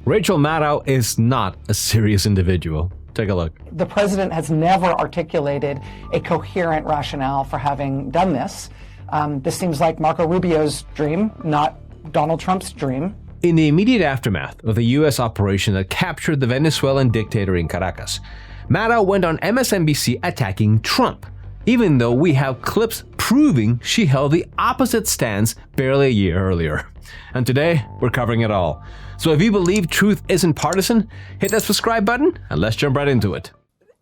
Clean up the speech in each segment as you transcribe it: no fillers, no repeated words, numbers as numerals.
Rachel Maddow is not a serious individual. Take a look. The president has never articulated a coherent rationale for having done this. This seems like Marco Rubio's dream, not Donald Trump's dream. In the immediate aftermath of the U.S. operation that captured the Venezuelan dictator in Caracas, Maddow went on MSNBC attacking Trump, even though we have clips proving she held the opposite stance barely a year earlier. And today, we're covering it all. So if you believe truth isn't partisan, hit that subscribe button and let's jump right into it.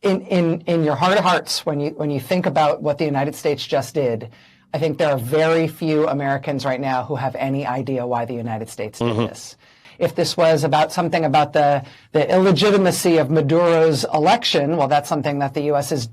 In your heart of hearts, when you think about what the United States just did, I think there are very few Americans right now who have any idea why the United States did this. If this was about something about the illegitimacy of Maduro's election, well, that's something that the U.S. is,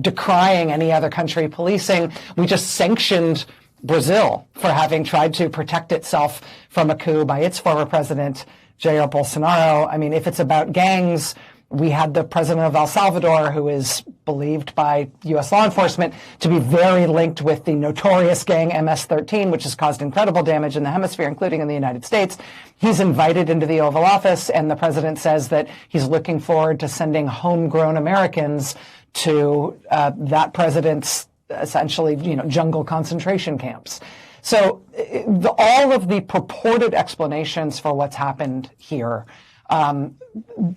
decrying any other country policing. We just sanctioned Brazil for having tried to protect itself from a coup by its former president, Jair Bolsonaro. I mean, if it's about gangs, we had the president of El Salvador, who is believed by U.S. law enforcement to be very linked with the notorious gang MS-13, which has caused incredible damage in the hemisphere, including in the United States. He's invited into the Oval Office, and the president says that he's looking forward to sending homegrown Americans to that president's essentially, jungle concentration camps. So all of the purported explanations for what's happened here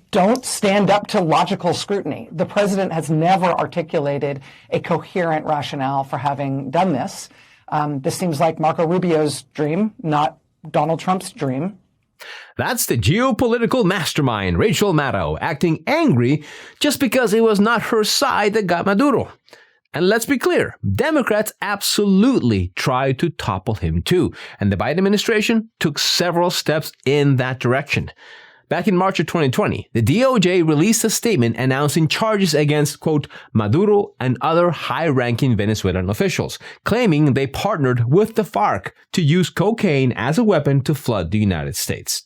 don't stand up to logical scrutiny. The president has never articulated a coherent rationale for having done this. This seems like Marco Rubio's dream, not Donald Trump's dream. That's the geopolitical mastermind, Rachel Maddow, acting angry just because it was not her side that got Maduro. And let's be clear, Democrats absolutely tried to topple him too, and the Biden administration took several steps in that direction. Back in March of 2020, the DOJ released a statement announcing charges against, quote, Maduro and other high-ranking Venezuelan officials, claiming they partnered with the FARC to use cocaine as a weapon to flood the United States.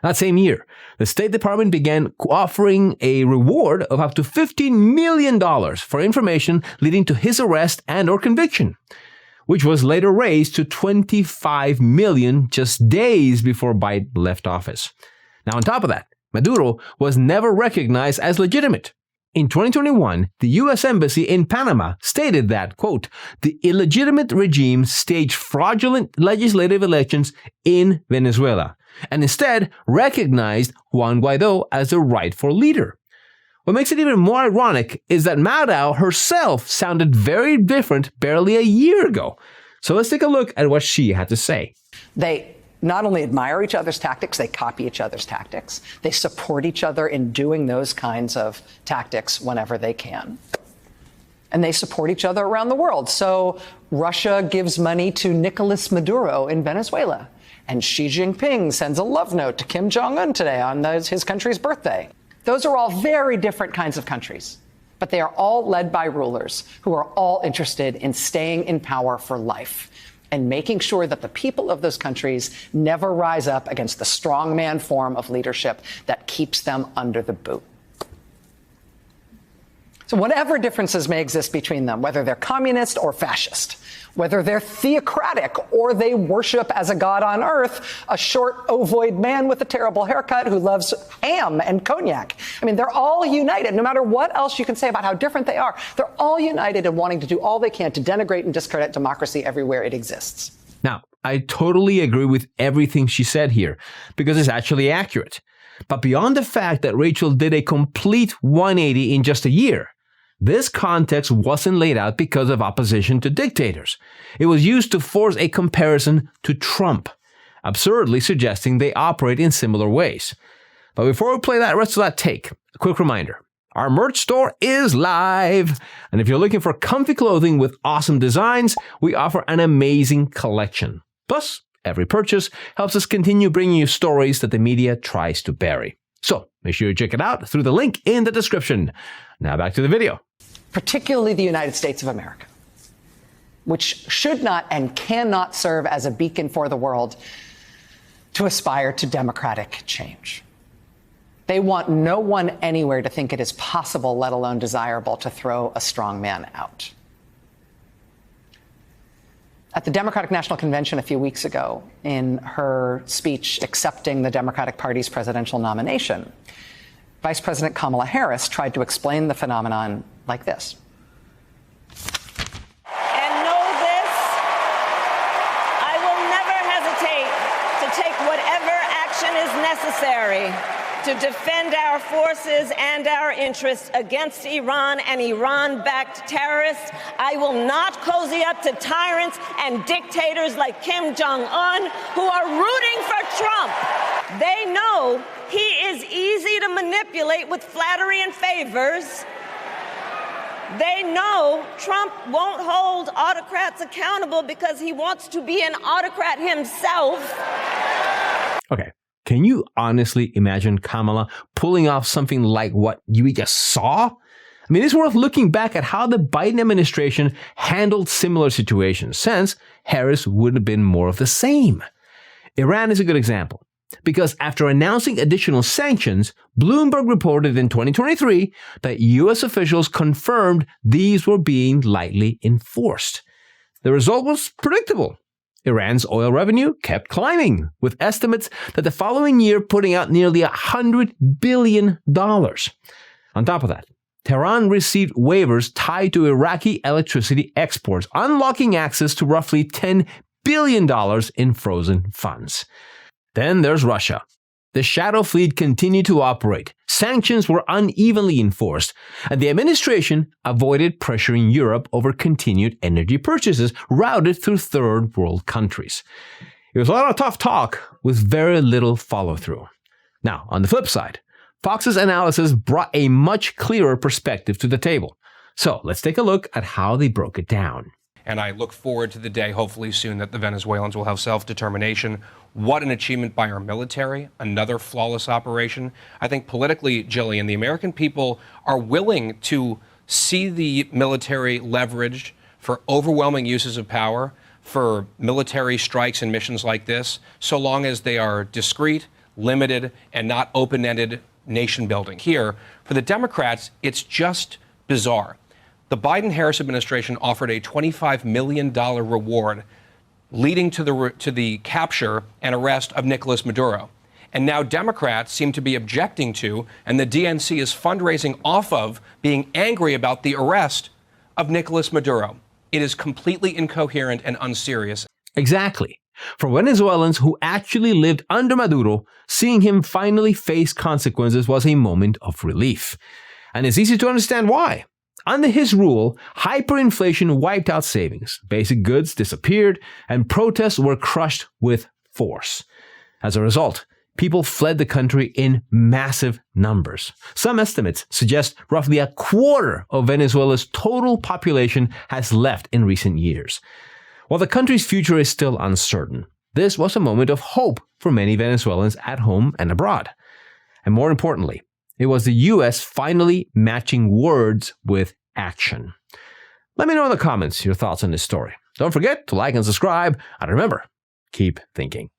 That same year, the State Department began offering a reward of up to $15 million for information leading to his arrest and or conviction, which was later raised to $25 million just days before Biden left office. Now, on top of that, Maduro was never recognized as legitimate. In 2021, the U.S. Embassy in Panama stated that, quote, the illegitimate regime staged fraudulent legislative elections in Venezuela, and instead recognized Juan Guaidó as the rightful leader. What makes it even more ironic is that Maddow herself sounded very different barely a year ago. So let's take a look at what she had to say. They not only admire each other's tactics, they copy each other's tactics. They support each other in doing those kinds of tactics whenever they can. And they support each other around the world. So Russia gives money to Nicolás Maduro in Venezuela. And Xi Jinping sends a love note to Kim Jong-un today on his country's birthday. Those are all very different kinds of countries, but they are all led by rulers who are all interested in staying in power for life and making sure that the people of those countries never rise up against the strongman form of leadership that keeps them under the boot. So whatever differences may exist between them, whether they're communist or fascist, whether they're theocratic or they worship as a god on earth a short, ovoid man with a terrible haircut who loves ham and cognac. I mean, they're all united. No matter what else you can say about how different they are, they're all united in wanting to do all they can to denigrate and discredit democracy everywhere it exists. Now, I totally agree with everything she said here, because it's actually accurate. But beyond the fact that Rachel did a complete 180 in just a year, this context wasn't laid out because of opposition to dictators. It was used to force a comparison to Trump, absurdly suggesting they operate in similar ways. But before we play that rest of that take, a quick reminder. Our merch store is live, and if you're looking for comfy clothing with awesome designs, we offer an amazing collection. Plus, every purchase helps us continue bringing you stories that the media tries to bury. So, make sure you check it out through the link in the description. Now back to the video. Particularly the United States of America, which should not and cannot serve as a beacon for the world to aspire to democratic change. They want no one anywhere to think it is possible, let alone desirable, to throw a strong man out. At the Democratic National Convention a few weeks ago, in her speech accepting the Democratic Party's presidential nomination, Vice President Kamala Harris tried to explain the phenomenon like this. And know this, I will never hesitate to take whatever action is necessary to defend our forces and our interests against Iran and Iran-backed terrorists. I will not cozy up to tyrants and dictators like Kim Jong-un who are rooting for Trump. They know he is easy to manipulate with flattery and favors. They know Trump won't hold autocrats accountable because he wants to be an autocrat himself. Okay. Can you honestly imagine Kamala pulling off something like what you just saw? I mean, it's worth looking back at how the Biden administration handled similar situations, since Harris would have been more of the same. Iran is a good example, because after announcing additional sanctions, Bloomberg reported in 2023 that U.S. officials confirmed these were being lightly enforced. The result was predictable. Iran's oil revenue kept climbing, with estimates that the following year putting out nearly $100 billion. On top of that, Tehran received waivers tied to Iraqi electricity exports, unlocking access to roughly $10 billion in frozen funds. Then there's Russia. The shadow fleet continued to operate. Sanctions were unevenly enforced, and the administration avoided pressuring Europe over continued energy purchases routed through third world countries. It was a lot of tough talk with very little follow-through. Now, on the flip side, Fox's analysis brought a much clearer perspective to the table. So let's take a look at how they broke it down. And I look forward to the day, hopefully soon, that the Venezuelans will have self-determination. What an achievement by our military, another flawless operation. I think politically, Jillian, the American people are willing to see the military leveraged for overwhelming uses of power, for military strikes and missions like this, so long as they are discreet, limited, and not open-ended nation building. Here, for the Democrats, it's just bizarre. The Biden-Harris administration offered a $25 million reward leading to the capture and arrest of Nicolás Maduro. And now Democrats seem to be objecting to, and the DNC is fundraising off of, being angry about the arrest of Nicolás Maduro. It is completely incoherent and unserious. Exactly. For Venezuelans who actually lived under Maduro, seeing him finally face consequences was a moment of relief. And it's easy to understand why. Under his rule, hyperinflation wiped out savings, basic goods disappeared, and protests were crushed with force. As a result, people fled the country in massive numbers. Some estimates suggest roughly a quarter of Venezuela's total population has left in recent years. While the country's future is still uncertain, this was a moment of hope for many Venezuelans at home and abroad. And more importantly, it was the U.S. finally matching words with action. Let me know in the comments your thoughts on this story. Don't forget to like and subscribe, and remember, keep thinking.